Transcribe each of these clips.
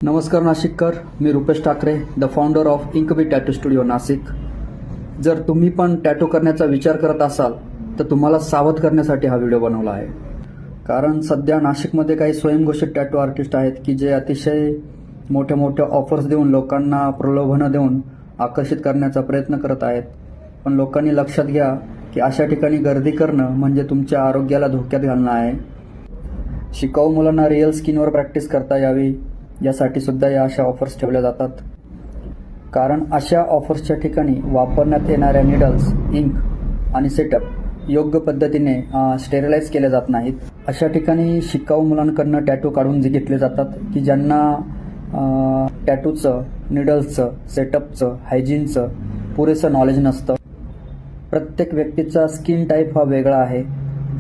नमस्कार नाशिककर, मी Rupesh Thackeray, the founder of Inkbee tattoo studio Nashik. जर तुम्ही पण टॅटू करण्याचा विचार करत असाल तर तुम्हाला सावध करण्यासाठी हा व्हिडिओ बनवला आहे. कारण सध्या नाशिकमध्ये काही स्वयंघोषित टॅटू आर्टिस्ट आहेत की जे अतिशय मोठ्या मोठ्या ऑफर्स देऊन लोकांना प्रलोभनं देऊन आकर्षित करण्याचा प्रयत्न करत आहेत. पण लोकांनी लक्षात घ्या की अशा ठिकाणी गर्दी करणं म्हणजे तुमच्या आरोग्याला धोक्यात घालणं आहे. शिकाऊ मुलांना रिअल स्किनवर प्रॅक्टिस करता यावी यासाठी सुद्धा या अशा ऑफर्स ठेवल्या जातात. कारण अशा ऑफर्सच्या ठिकाणी वापरण्यात येणाऱ्या निडल्स, इंक आणि सेटअप योग्य पद्धतीने स्टेरिलाइज केले जात नाहीत. अशा ठिकाणी शिकाऊ मुलांकडनं टॅटू काढून घेतले जातात की ज्यांना टॅटूचं, निडल्सचं, सेटअपचं, हायजीनचं पुरेसं नॉलेज नसतं. प्रत्येक व्यक्तीचा स्किन टाईप हा वेगळा आहे,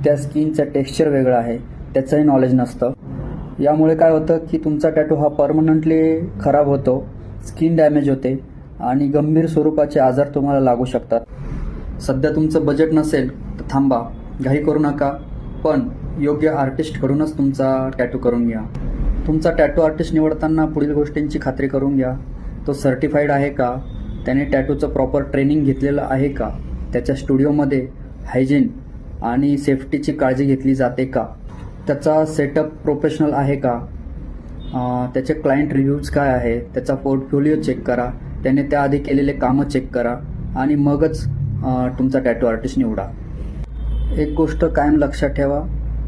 त्या स्किनचं टेक्स्चर वेगळं आहे, त्याचंही नॉलेज नसतं. यामुळे काय होतं की तुमचा टॅटू हा परमनंटली खराब होतो, स्किन डॅमेज होते आणि गंभीर स्वरूपाचे आजार तुम्हाला लागू शकतात. सध्या तुमचं बजेट नसेल तर थांबा, घाई करू नका, पण योग्य आर्टिस्टकडूनच तुमचा टॅटू करून घ्या. तुमचा टॅटू आर्टिस्ट निवडताना पुढील गोष्टींची खात्री करून घ्या. तो सर्टिफाईड आहे का, त्याने टॅटूचं प्रॉपर ट्रेनिंग घेतलेलं आहे का, त्याच्या स्टुडिओमध्ये हायजीन आणि सेफ्टीची काळजी घेतली जाते का, त्याचा सेटअप प्रोफेशनल आहे का, त्याचे क्लायंट रिव्ह्यूज काय आहे, त्याचा पोर्टफोलिओ चेक करा, त्याने त्याआधी केलेले कामं चेक करा आणि मगच तुमचा टॅटू आर्टिस्ट निवडा. एक गोष्ट कायम लक्षात ठेवा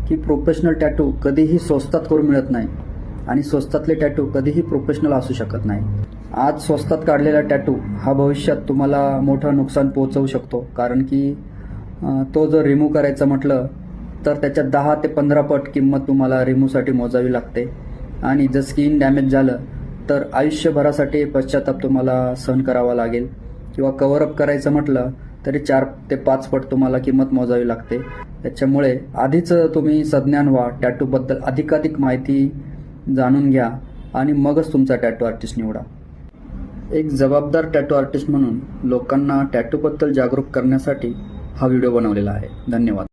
की प्रोफेशनल टॅटू कधीही स्वस्तात करून मिळत नाही आणि स्वस्तातले टॅटू कधीही प्रोफेशनल असू शकत नाही. आज स्वस्तात काढलेला टॅटू हा भविष्यात तुम्हाला मोठं नुकसान पोहोचवू शकतो. कारण की तो जर रिमूव्ह करायचं म्हटलं तर त्याच्या 10 ते 15 पट किंमत तुम्हाला रिमूव्हसाठी मोजावी लागते आणि जर स्किन डॅमेज झालं तर आयुष्यभरासाठी पश्चाताप तुम्हाला सहन करावा लागेल. किंवा कव्हरअप करायचं म्हटलं तरी 4 ते 5 पट तुम्हाला किंमत मोजावी लागते. त्याच्यामुळे आधीच तुम्ही सज्ञान व्हा, टॅटूबद्दल अधिकाधिक माहिती जाणून घ्या आणि मगच तुमचा टॅटू आर्टिस्ट निवडा. एक जबाबदार टॅटू आर्टिस्ट म्हणून लोकांना टॅटूबद्दल जागरूक करण्यासाठी हा व्हिडिओ बनवलेला आहे. धन्यवाद.